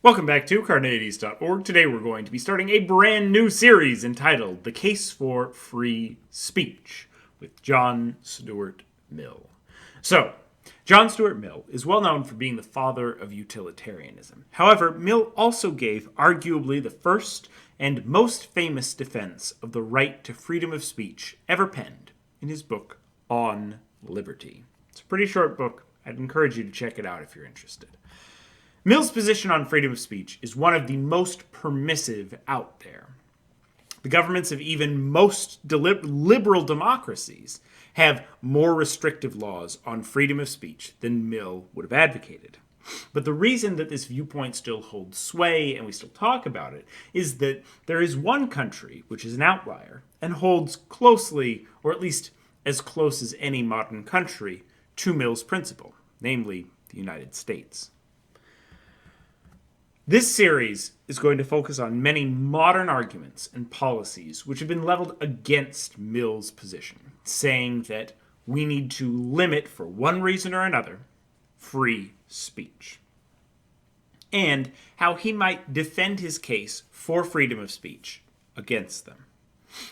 Welcome back to Carneades.org. Today we're going to be starting a brand new series entitled The Case for Free Speech with John Stuart Mill. So, John Stuart Mill is well known for being the father of utilitarianism. However, Mill also gave arguably the first and most famous defense of the right to freedom of speech ever penned in his book On Liberty. It's a pretty short book. I'd encourage you to check it out if you're interested. Mill's position on freedom of speech is one of the most permissive out there. The governments of even most liberal democracies have more restrictive laws on freedom of speech than Mill would have advocated. But the reason that this viewpoint still holds sway and we still talk about it is that there is one country which is an outlier and holds closely, or at least as close as any modern country, to Mill's principle, namely the United States. This series is going to focus on many modern arguments and policies which have been leveled against Mill's position, saying that we need to limit, for one reason or another, free speech, and how he might defend his case for freedom of speech against them.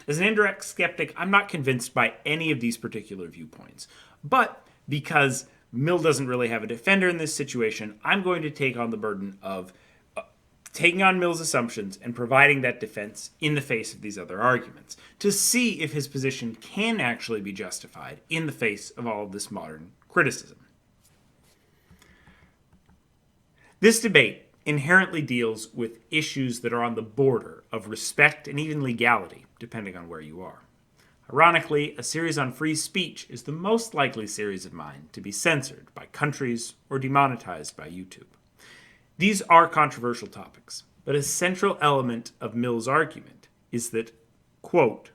As an indirect skeptic, I'm not convinced by any of these particular viewpoints, but because Mill doesn't really have a defender in this situation, I'm going to take on the burden of taking on Mill's assumptions and providing that defense in the face of these other arguments, to see if his position can actually be justified in the face of all of this modern criticism. This debate inherently deals with issues that are on the border of respect and even legality, depending on where you are. Ironically, a series on free speech is the most likely series of mine to be censored by countries or demonetized by YouTube. These are controversial topics, but a central element of Mill's argument is that, quote,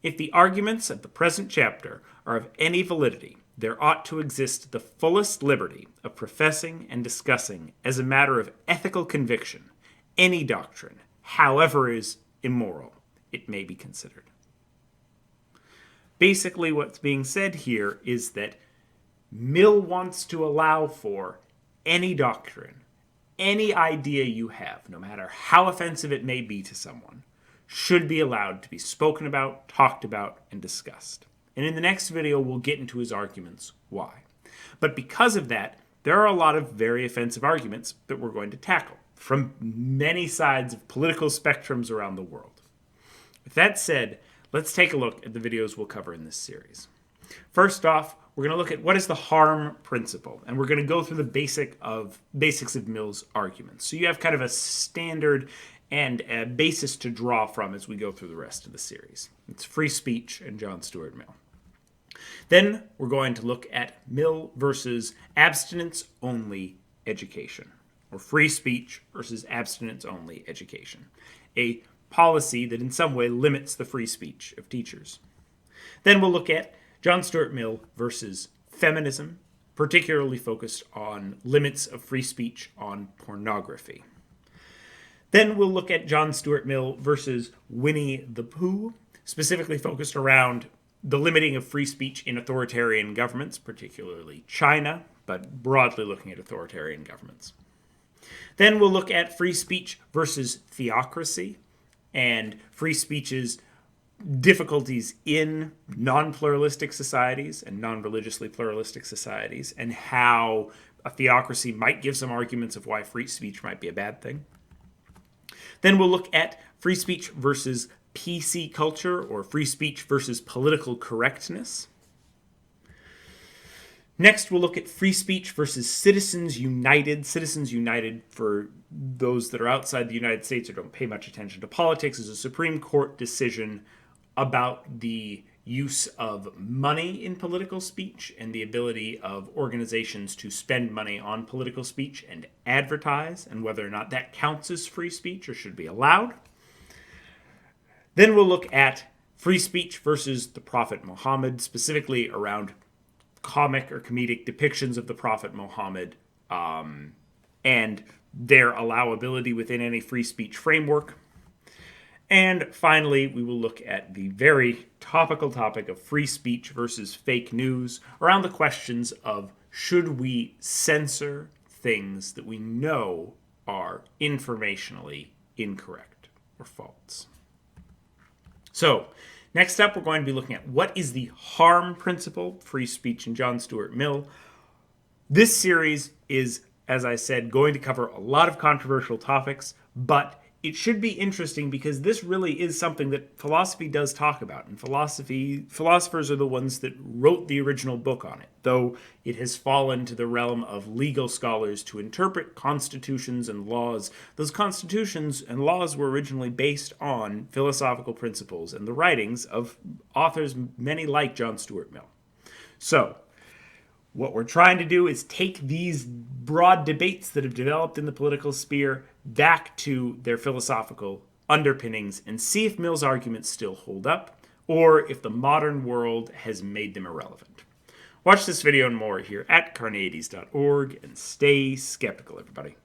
if the arguments of the present chapter are of any validity, there ought to exist the fullest liberty of professing and discussing as a matter of ethical conviction any doctrine, however is immoral it may be considered. Basically, what's being said here is that Mill wants to allow for any doctrine, any idea you have, no matter how offensive it may be to someone, should be allowed to be spoken about, talked about, and discussed. And in the next video, we'll get into his arguments why. But because of that, there are a lot of very offensive arguments that we're going to tackle from many sides of political spectrums around the world. With that said, let's take a look at the videos we'll cover in this series. First off, we're going to look at what is the harm principle, and we're going to go through the basics of Mill's arguments. So you have kind of a standard and a basis to draw from as we go through the rest of the series. It's free speech and John Stuart Mill. Then we're going to look at Mill versus abstinence-only education, or free speech versus abstinence-only education, a policy that in some way limits the free speech of teachers. Then we'll look at John Stuart Mill versus feminism, particularly focused on limits of free speech on pornography. Then we'll look at John Stuart Mill versus Winne the Pooh, specifically focused around the limiting of free speech in authoritarian governments, particularly China, but broadly looking at authoritarian governments. Then we'll look at free speech versus theocracy and free speech's difficulties in non-pluralistic societies and non-religiously pluralistic societies, and how a theocracy might give some arguments of why free speech might be a bad thing. Then we'll look at free speech versus PC culture, or free speech versus political correctness. Next, we'll look at free speech versus Citizens United. Citizens United, for those that are outside the United States or don't pay much attention to politics, is a Supreme Court decision about the use of money in political speech and the ability of organizations to spend money on political speech and advertise, and whether or not that counts as free speech or should be allowed. Then we'll look at free speech versus the Prophet Muhammad, specifically around comic or comedic depictions of the Prophet Muhammad and their allowability within any free speech framework. And finally, we will look at the very topical topic of free speech versus fake news, around the questions of should we censor things that we know are informationally incorrect or false. So, next up, we're going to be looking at what is the harm principle, free speech in John Stuart Mill. This series is, as I said, going to cover a lot of controversial topics, but it should be interesting because this really is something that philosophy does talk about. And philosophers are the ones that wrote the original book on it, though it has fallen to the realm of legal scholars to interpret constitutions and laws. Those constitutions and laws were originally based on philosophical principles and the writings of authors, many like John Stuart Mill. So, what we're trying to do is take these broad debates that have developed in the political sphere back to their philosophical underpinnings and see if Mill's arguments still hold up or if the modern world has made them irrelevant. Watch this video and more here at Carneades.org and stay skeptical, everybody.